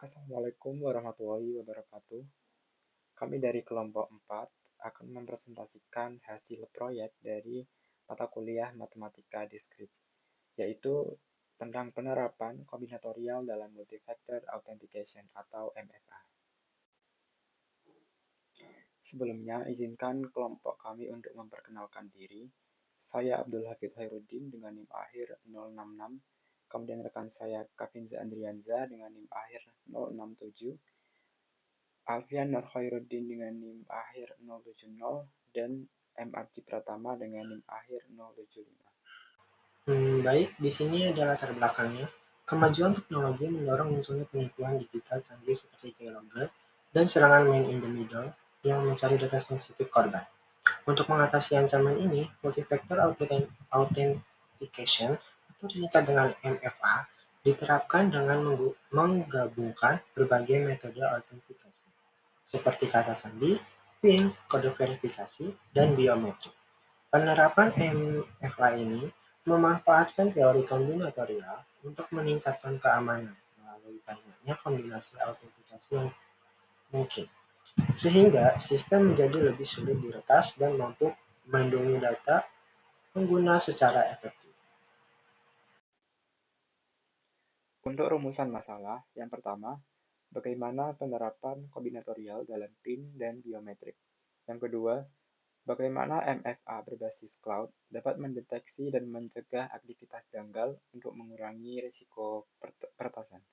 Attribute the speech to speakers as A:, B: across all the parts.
A: Assalamualaikum warahmatullahi wabarakatuh. Kami dari kelompok 4 akan mempresentasikan hasil proyek dari mata kuliah Matematika Diskrit, yaitu tentang penerapan kombinatorial dalam Multi-Factor Authentication atau MFA. Sebelumnya, izinkan kelompok kami untuk memperkenalkan diri. Saya Abdul Hafid Khairuddin dengan NIM akhir 066, kemudian rekan saya Kafinza Andrianza dengan NIM akhir 067, Alfian Nur Khairuddin dengan NIM akhir 070 dan M. Ardi Pratama dengan NIM akhir 075.
B: Baik, di sini ada latar belakangnya. Kemajuan teknologi mendorong munculnya penipuan digital canggih seperti keylogger dan serangan man in the middle yang mencari data sensitif korban. Untuk mengatasi ancaman ini, multi-factor authentication atau disingkat dengan MFA diterapkan dengan menggabungkan berbagai metode autentikasi seperti kata sandi, PIN, kode verifikasi, dan biometrik. Penerapan MFA ini memanfaatkan teori kombinatorial untuk meningkatkan keamanan melalui banyaknya kombinasi autentikasi yang mungkin, sehingga sistem menjadi lebih sulit diretas dan mampu melindungi data pengguna secara efektif.
A: Untuk rumusan masalah, yang pertama, bagaimana penerapan kombinatorial dalam PIN dan biometrik. Yang kedua, bagaimana MFA berbasis cloud dapat mendeteksi dan mencegah aktivitas janggal untuk mengurangi risiko peretasan.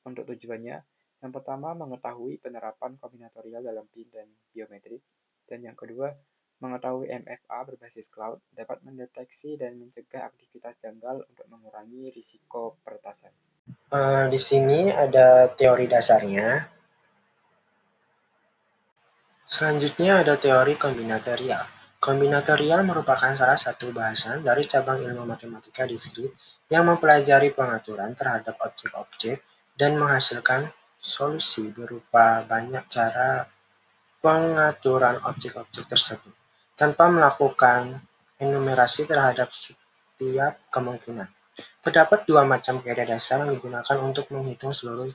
A: Untuk tujuannya, yang pertama mengetahui penerapan kombinatorial dalam PIN dan biometrik, dan yang kedua mengetahui MFA berbasis cloud dapat mendeteksi dan mencegah aktivitas janggal untuk mengurangi risiko peretasan.
B: Di sini ada teori dasarnya. Selanjutnya ada teori kombinatorial. Kombinatorial merupakan salah satu bahasan dari cabang ilmu matematika diskrit yang mempelajari pengaturan terhadap objek-objek dan menghasilkan solusi berupa banyak cara pengaturan objek-objek tersebut, tanpa melakukan enumerasi terhadap setiap kemungkinan. Terdapat dua macam kaidah dasar yang digunakan untuk menghitung seluruh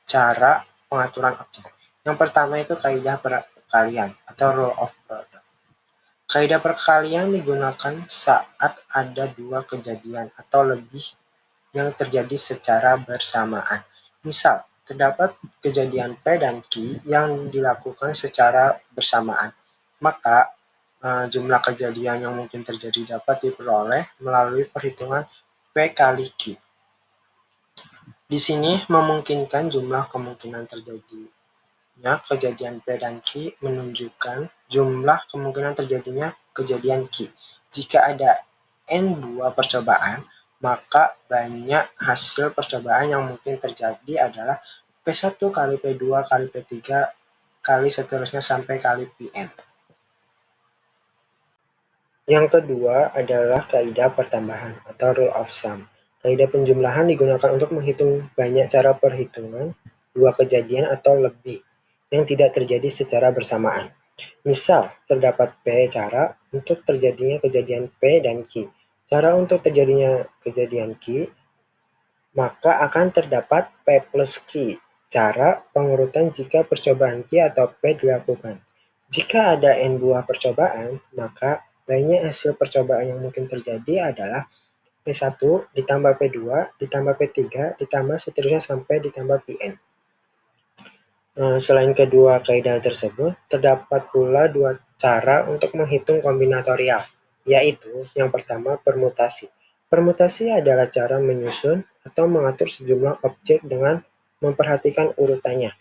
B: cara pengaturan objek. Yang pertama itu kaidah perkalian atau rule of product. Kaidah perkalian digunakan saat ada dua kejadian atau lebih yang terjadi secara bersamaan. Misal, terdapat kejadian P dan Q yang dilakukan secara bersamaan, maka jumlah kejadian yang mungkin terjadi dapat diperoleh melalui perhitungan P kali Q. Di sini memungkinkan jumlah kemungkinan terjadinya kejadian P dan Q menunjukkan jumlah kemungkinan terjadinya kejadian Q. Jika ada N buah percobaan, maka banyak hasil percobaan yang mungkin terjadi adalah P1 kali P2 kali P3 kali seterusnya sampai kali Pn. Yang kedua adalah kaidah pertambahan atau rule of sum. Kaidah penjumlahan digunakan untuk menghitung banyak cara perhitungan dua kejadian atau lebih yang tidak terjadi secara bersamaan. Misal, terdapat P cara untuk terjadinya kejadian P dan Q. Cara untuk terjadinya kejadian Q, maka akan terdapat P plus Q. Cara pengurutan jika percobaan Q atau P dilakukan. Jika ada N buah percobaan, maka banyak hasil percobaan yang mungkin terjadi adalah P1 ditambah P2 ditambah P3 ditambah seterusnya sampai ditambah Pn. Selain kedua kaidah tersebut, terdapat pula dua cara untuk menghitung kombinatorial, yaitu yang pertama permutasi. Permutasi adalah cara menyusun atau mengatur sejumlah objek dengan memperhatikan urutannya.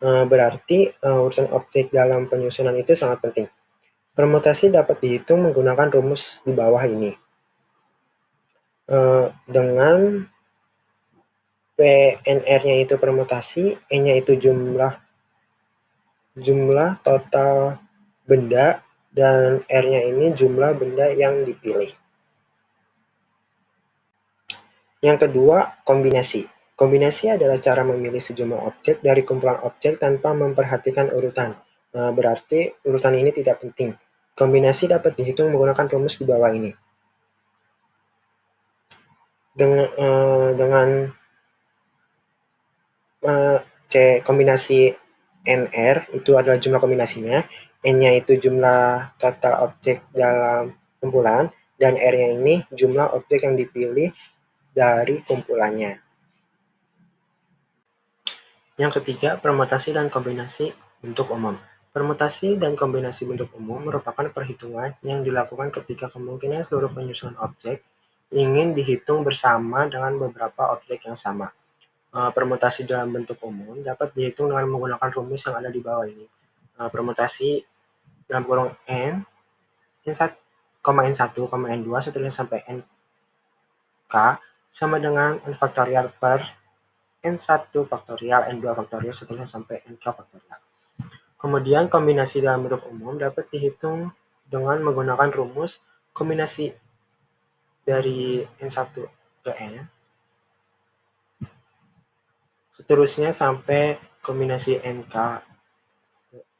B: Berarti urutan objek dalam penyusunan itu sangat penting. Permutasi dapat dihitung menggunakan rumus di bawah ini. Dengan PNR-nya itu permutasi, E-nya itu jumlah total benda, dan R-nya ini jumlah benda yang dipilih. Yang kedua, kombinasi. Kombinasi adalah cara memilih sejumlah objek dari kumpulan objek tanpa memperhatikan urutan. Berarti urutan ini tidak penting. Kombinasi dapat dihitung menggunakan rumus di bawah ini. Dengan C kombinasi NR itu adalah jumlah kombinasinya, N-nya itu jumlah total objek dalam kumpulan, dan R-nya ini jumlah objek yang dipilih dari kumpulannya. Yang ketiga, permutasi dan kombinasi bentuk umum. Permutasi dan kombinasi bentuk umum merupakan perhitungan yang dilakukan ketika kemungkinan seluruh penyusunan objek ingin dihitung bersama dengan beberapa objek yang sama. Permutasi dalam bentuk umum dapat dihitung dengan menggunakan rumus yang ada di bawah ini. Permutasi dalam kurung N1, N2 seterusnya sampai NK sama dengan N faktorial per N1 faktorial, N2 faktorial, seterusnya sampai NK faktorial. Kemudian kombinasi dalam bentuk umum dapat dihitung dengan menggunakan rumus kombinasi dari N1 ke N, seterusnya sampai kombinasi NK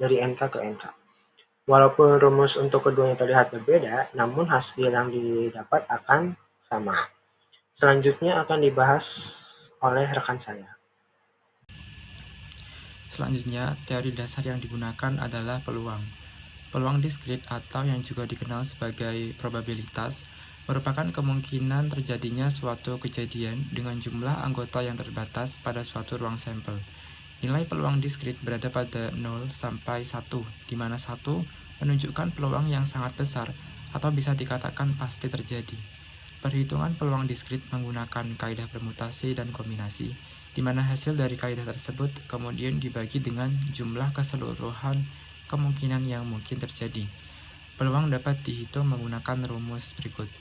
B: dari NK ke NK. Walaupun rumus untuk keduanya terlihat berbeda, namun hasil yang didapat akan sama. Selanjutnya akan dibahas oleh rekan saya.
A: Selanjutnya, teori dasar yang digunakan adalah peluang. Peluang diskrit atau yang juga dikenal sebagai probabilitas merupakan kemungkinan terjadinya suatu kejadian dengan jumlah anggota yang terbatas pada suatu ruang sampel. Nilai peluang diskrit berada pada 0 sampai 1, di mana 1 menunjukkan peluang yang sangat besar atau bisa dikatakan pasti terjadi. Perhitungan peluang diskrit menggunakan kaidah permutasi dan kombinasi, di mana hasil dari kaidah tersebut kemudian dibagi dengan jumlah keseluruhan kemungkinan yang mungkin terjadi. Peluang dapat dihitung menggunakan rumus berikut.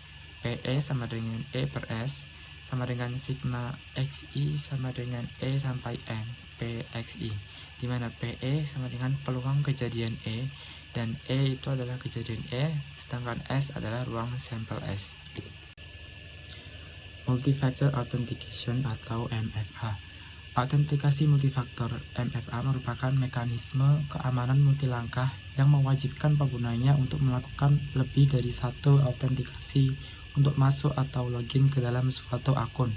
A: PE sama dengan E per S sama dengan sigma XI sama dengan E sampai N PXI, di mana PE sama dengan peluang kejadian E dan E itu adalah kejadian E, sedangkan S adalah ruang sampel S. Multifactor Authentication atau MFA. Autentikasi multifaktor MFA merupakan mekanisme keamanan multilangkah yang mewajibkan penggunanya untuk melakukan lebih dari satu autentikasi untuk masuk atau login ke dalam suatu akun,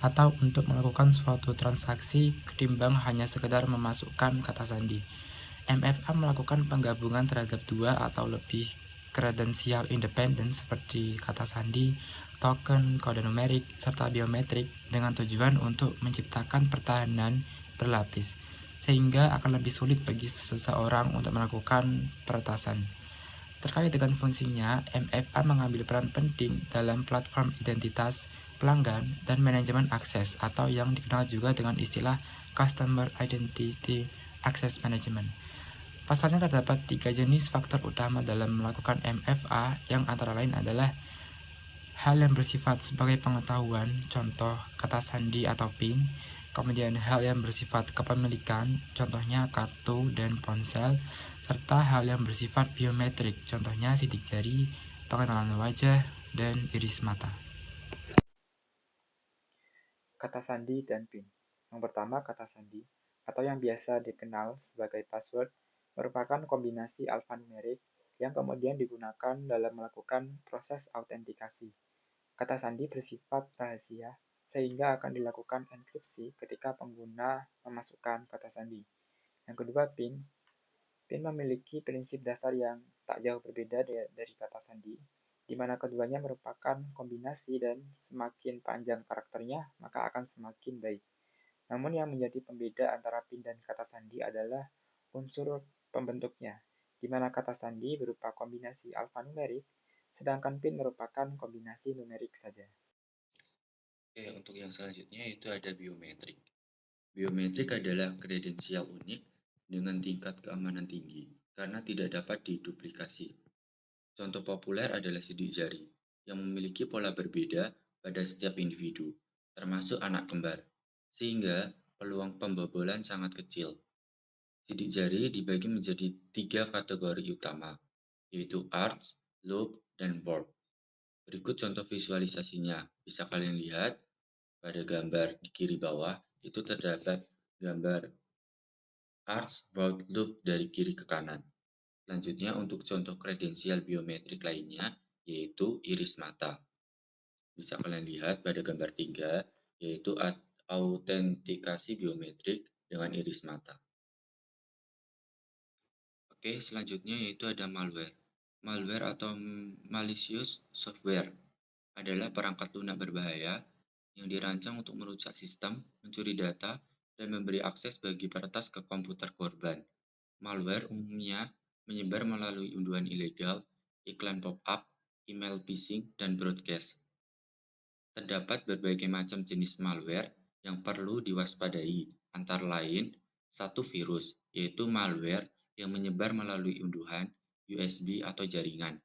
A: atau untuk melakukan suatu transaksi ketimbang hanya sekedar memasukkan kata sandi. MFA melakukan penggabungan terhadap dua atau lebih kredensial independen seperti kata sandi, token, kode numerik, serta biometrik dengan tujuan untuk menciptakan pertahanan berlapis, sehingga akan lebih sulit bagi seseorang untuk melakukan peretasan. Terkait dengan fungsinya, MFA mengambil peran penting dalam platform identitas pelanggan dan manajemen akses atau yang dikenal juga dengan istilah Customer Identity Access Management. Pasalnya terdapat 3 jenis faktor utama dalam melakukan MFA yang antara lain adalah hal yang bersifat sebagai pengetahuan, contoh kata sandi atau PIN, kemudian hal yang bersifat kepemilikan, contohnya kartu dan ponsel, serta hal yang bersifat biometrik, contohnya sidik jari, pengenalan wajah, dan iris mata. Kata sandi dan PIN. Yang pertama, kata sandi, atau yang biasa dikenal sebagai password, merupakan kombinasi alfanumerik yang kemudian digunakan dalam melakukan proses autentikasi. Kata sandi bersifat rahasia, sehingga akan dilakukan enkripsi ketika pengguna memasukkan kata sandi. Yang kedua, PIN. PIN memiliki prinsip dasar yang tak jauh berbeda dari kata sandi, di mana keduanya merupakan kombinasi dan semakin panjang karakternya, maka akan semakin baik. Namun yang menjadi pembeda antara PIN dan kata sandi adalah unsur pembentuknya, di mana kata sandi berupa kombinasi alfanumerik, sedangkan PIN merupakan kombinasi numerik saja.
C: Oke, untuk yang selanjutnya itu ada biometrik. Biometrik adalah kredensial unik dengan tingkat keamanan tinggi karena tidak dapat diduplikasi. Contoh populer adalah sidik jari yang memiliki pola berbeda pada setiap individu, termasuk anak kembar, sehingga peluang pembobolan sangat kecil. Sidik jari dibagi menjadi 3 kategori utama, yaitu arch, loop, dan warp. Berikut contoh visualisasinya. Bisa kalian lihat pada gambar di kiri bawah, itu terdapat gambar arch warp loop dari kiri ke kanan. Selanjutnya untuk contoh kredensial biometrik lainnya, yaitu iris mata. Bisa kalian lihat pada gambar 3, yaitu autentikasi biometrik dengan iris mata. Oke, selanjutnya yaitu ada malware. Malware atau malicious software adalah perangkat lunak berbahaya yang dirancang untuk merusak sistem, mencuri data, dan memberi akses bagi peretas ke komputer korban. Malware umumnya menyebar melalui unduhan ilegal, iklan pop-up, email phishing, dan broadcast. Terdapat berbagai macam jenis malware yang perlu diwaspadai, antara lain satu virus, yaitu malware yang menyebar melalui unduhan, USB, atau jaringan.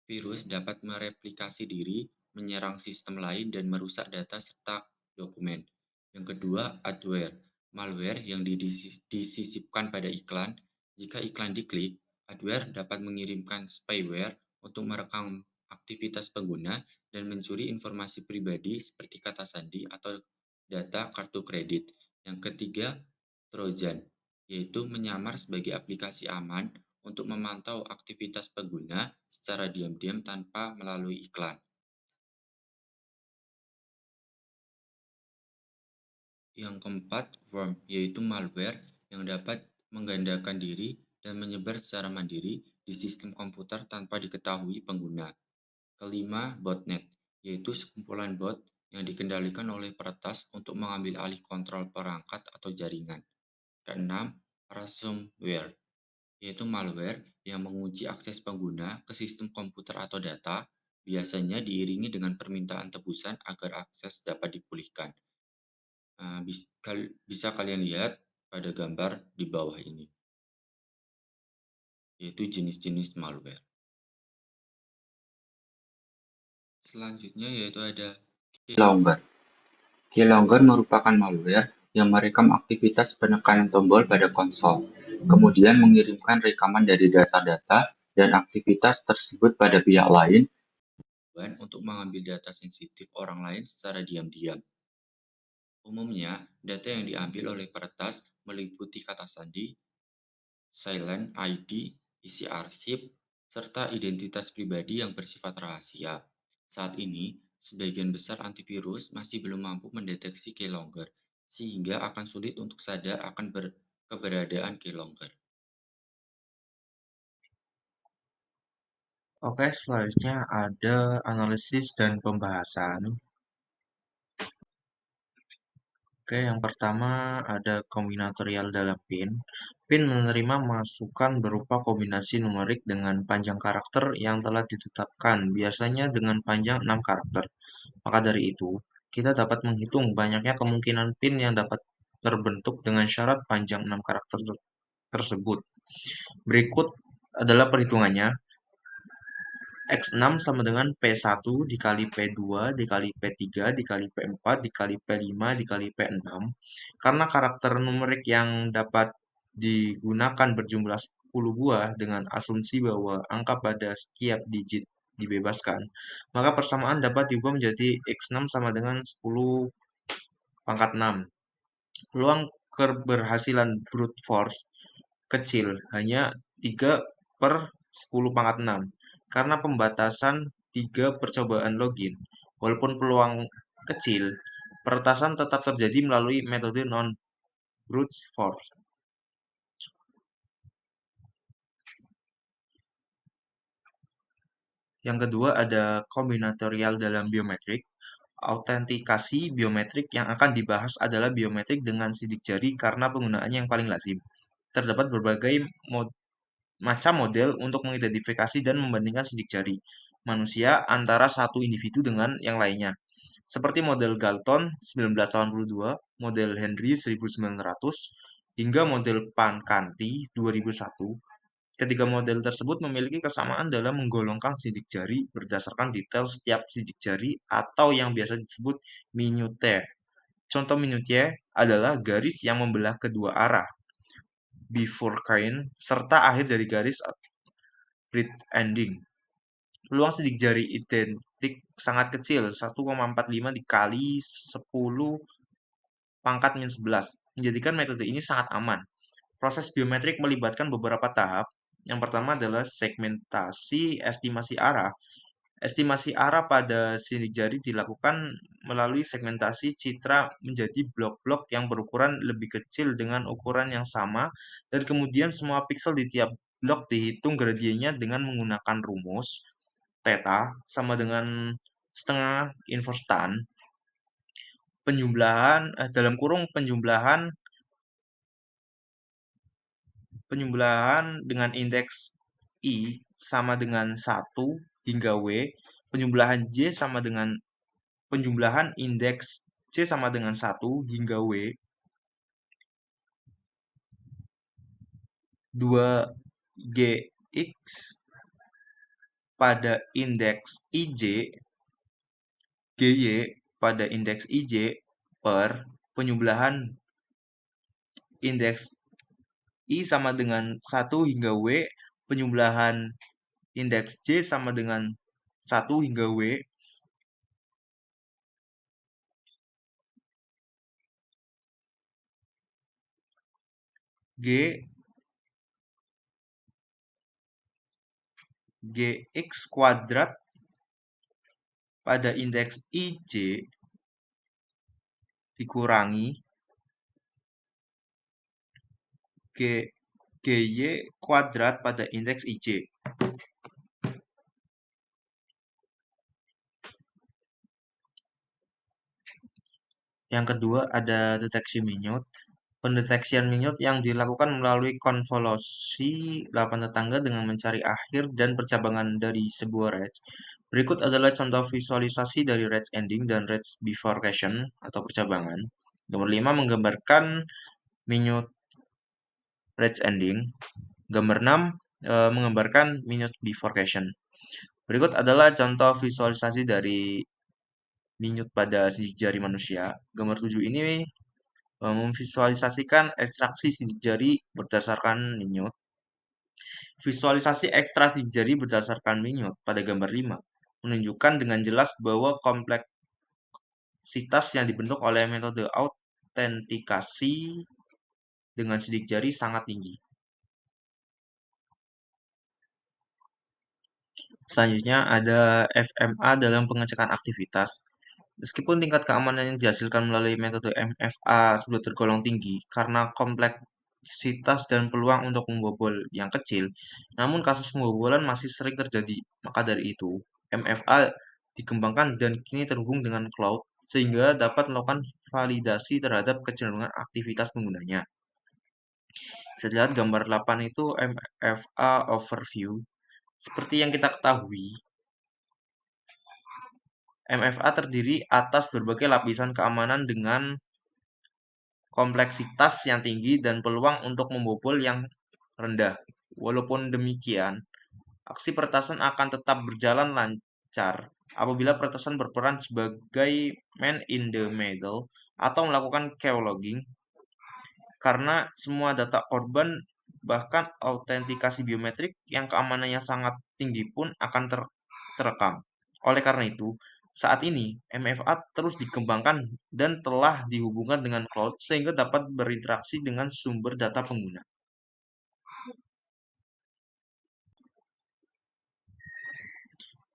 C: Virus dapat mereplikasi diri, menyerang sistem lain, dan merusak data serta dokumen. Yang kedua, adware. Malware yang disisipkan pada iklan. Jika iklan diklik, adware dapat mengirimkan spyware untuk merekam aktivitas pengguna dan mencuri informasi pribadi seperti kata sandi atau data kartu kredit. Yang ketiga, Trojan, yaitu menyamar sebagai aplikasi aman untuk memantau aktivitas pengguna secara diam-diam tanpa melalui iklan. Yang keempat, worm, yaitu malware yang dapat menggandakan diri dan menyebar secara mandiri di sistem komputer tanpa diketahui pengguna. Kelima, botnet, yaitu sekumpulan bot yang dikendalikan oleh peretas untuk mengambil alih kontrol perangkat atau jaringan. Keenam, ransomware, yaitu malware yang mengunci akses pengguna ke sistem komputer atau data, biasanya diiringi dengan permintaan tebusan agar akses dapat dipulihkan. Bisa kalian lihat pada gambar di bawah ini, yaitu jenis-jenis malware. Selanjutnya yaitu ada keylogger. Keylogger merupakan malware yang merekam aktivitas penekanan tombol pada konsol, kemudian mengirimkan rekaman dari data-data dan aktivitas tersebut pada pihak lain untuk mengambil data sensitif orang lain secara diam-diam. Umumnya, data yang diambil oleh peretas meliputi kata sandi, silent ID, isi arsip, serta identitas pribadi yang bersifat rahasia. Saat ini, sebagian besar antivirus masih belum mampu mendeteksi keylogger, sehingga akan sulit untuk sadar akan keberadaan keylogger.
B: Oke, selanjutnya ada analisis dan pembahasan. Oke, yang pertama ada kombinatorial dalam PIN. PIN menerima masukan berupa kombinasi numerik dengan panjang karakter yang telah ditetapkan, biasanya dengan panjang 6 karakter. Maka dari itu, kita dapat menghitung banyaknya kemungkinan PIN yang dapat terbentuk dengan syarat panjang 6 karakter tersebut. Berikut adalah perhitungannya. X6 sama dengan P1 dikali P2 dikali P3 dikali P4 dikali P5 dikali P6. Karena karakter numerik yang dapat digunakan berjumlah 10 buah dengan asumsi bahwa angka pada setiap digit dibebaskan, maka persamaan dapat diubah menjadi X6 sama dengan 10 pangkat 6. Peluang keberhasilan brute force kecil, hanya 3 per 10 pangkat 6, karena pembatasan 3 percobaan login. Walaupun peluang kecil, peretasan tetap terjadi melalui metode non-brute force. Yang kedua ada kombinatorial dalam biometrik. Autentikasi biometrik yang akan dibahas adalah biometrik dengan sidik jari karena penggunaannya yang paling lazim. Terdapat berbagai macam model untuk mengidentifikasi dan membandingkan sidik jari manusia antara satu individu dengan yang lainnya. Seperti model Galton 1982, model Henry 1900, hingga model Pancanti 2001. Ketiga model tersebut memiliki kesamaan dalam menggolongkan sidik jari berdasarkan detail setiap sidik jari atau yang biasa disebut minute. Contoh minute adalah garis yang membelah kedua arah, bifurcane, serta akhir dari garis split ending. Peluang sidik jari identik sangat kecil, 1,45 dikali 10 pangkat min 11, menjadikan metode ini sangat aman. Proses biometrik melibatkan beberapa tahap. Yang pertama adalah segmentasi estimasi arah.
D: Estimasi arah pada sidik jari dilakukan melalui segmentasi citra menjadi blok-blok yang berukuran lebih kecil dengan ukuran yang sama, dan kemudian semua piksel di tiap blok dihitung gradiennya dengan menggunakan rumus theta sama dengan setengah inverse tan penjumlahan dalam kurung penjumlahan dengan indeks I sama dengan 1 hingga W, penjumlahan J sama dengan penjumlahan indeks C sama dengan 1 hingga W, 2GX pada indeks IJ, GY pada indeks IJ per penjumlahan indeks I sama dengan 1 hingga W, penjumlahan indeks J sama dengan 1 hingga W, GX kuadrat pada indeks IJ dikurangi GY kuadrat pada indeks IJ. Yang kedua ada deteksi minute. Pendeteksian minute yang dilakukan melalui konvolusi 8 tetangga dengan mencari akhir dan percabangan dari sebuah range. Berikut adalah contoh visualisasi dari range ending dan range bifurcation atau percabangan. Nomor 5 menggambarkan minute range ending. Gambar 6 menggambarkan minute bifurcation. Berikut adalah contoh visualisasi dari minute pada sidik jari manusia. Gambar 7 ini memvisualisasikan ekstraksi sidik jari berdasarkan minute. Visualisasi ekstra sidik jari berdasarkan minute pada gambar 5 menunjukkan dengan jelas bahwa kompleksitas yang dibentuk oleh metode autentikasi dengan sidik jari sangat tinggi. Selanjutnya ada FMA dalam pengecekan aktivitas. Meskipun tingkat keamanan yang dihasilkan melalui metode MFA sudah tergolong tinggi karena kompleksitas dan peluang untuk membobol yang kecil, namun kasus pembobolan masih sering terjadi. Maka dari itu, MFA dikembangkan dan kini terhubung dengan cloud sehingga dapat melakukan validasi terhadap kecenderungan aktivitas penggunanya. Bisa dilihat gambar 8 itu MFA overview. Seperti yang kita ketahui, MFA terdiri atas berbagai lapisan keamanan dengan kompleksitas yang tinggi dan peluang untuk membobol yang rendah. Walaupun demikian, aksi peretasan akan tetap berjalan lancar apabila peretasan berperan sebagai man in the middle atau melakukan key-logging, karena semua data korban bahkan autentikasi biometrik yang keamanannya sangat tinggi pun akan terekam. Oleh karena itu, saat ini MFA terus dikembangkan dan telah dihubungkan dengan cloud sehingga dapat berinteraksi dengan sumber data pengguna.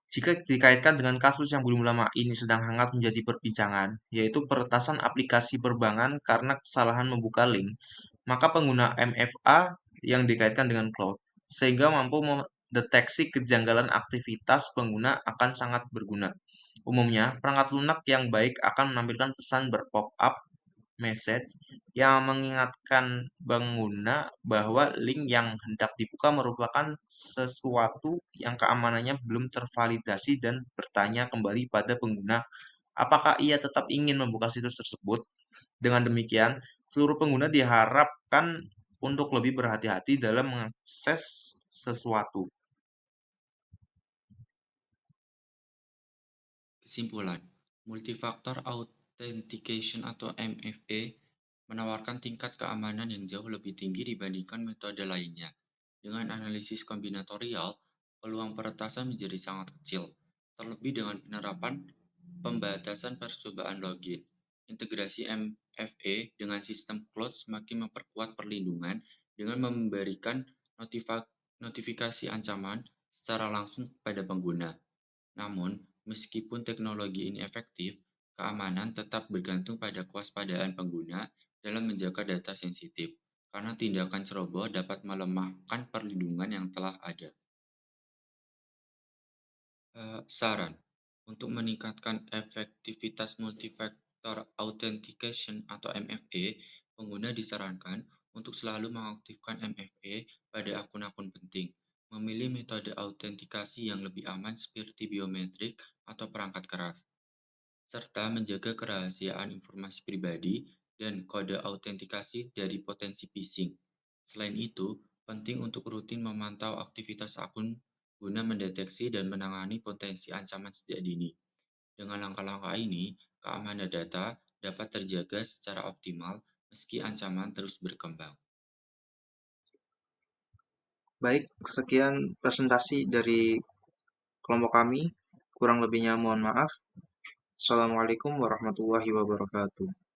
D: Jika dikaitkan dengan kasus yang belum lama ini sedang hangat menjadi perbincangan, yaitu peretasan aplikasi perbankan karena kesalahan membuka link, maka pengguna MFA yang dikaitkan dengan cloud, sehingga mampu mendeteksi kejanggalan aktivitas pengguna akan sangat berguna. Umumnya, perangkat lunak yang baik akan menampilkan pesan berpop-up message yang mengingatkan pengguna bahwa link yang hendak dibuka merupakan sesuatu yang keamanannya belum tervalidasi dan bertanya kembali pada pengguna apakah ia tetap ingin membuka situs tersebut. Dengan demikian, seluruh pengguna diharapkan untuk lebih berhati-hati dalam mengakses sesuatu.
C: Kesimpulan, Multifactor Authentication atau MFA menawarkan tingkat keamanan yang jauh lebih tinggi dibandingkan metode lainnya. Dengan analisis kombinatorial, peluang peretasan menjadi sangat kecil, terlebih dengan penerapan pembatasan percobaan login. Integrasi MFA dengan sistem cloud semakin memperkuat perlindungan dengan memberikan notifikasi ancaman secara langsung kepada pengguna. Namun, meskipun teknologi ini efektif, keamanan tetap bergantung pada kewaspadaan pengguna dalam menjaga data sensitif, karena tindakan ceroboh dapat melemahkan perlindungan yang telah ada. Saran, untuk meningkatkan efektivitas multifaktor authentication atau MFA, pengguna disarankan untuk selalu mengaktifkan MFA pada akun-akun penting, memilih metode autentikasi yang lebih aman seperti biometrik atau perangkat keras, serta menjaga kerahasiaan informasi pribadi dan kode autentikasi dari potensi phishing. Selain itu, penting untuk rutin memantau aktivitas akun guna mendeteksi dan menangani potensi ancaman sejak dini. Dengan langkah-langkah ini, keamanan data dapat terjaga secara optimal meski ancaman terus berkembang.
D: Baik, sekian presentasi dari kelompok kami. Kurang lebihnya mohon maaf. Assalamualaikum warahmatullahi wabarakatuh.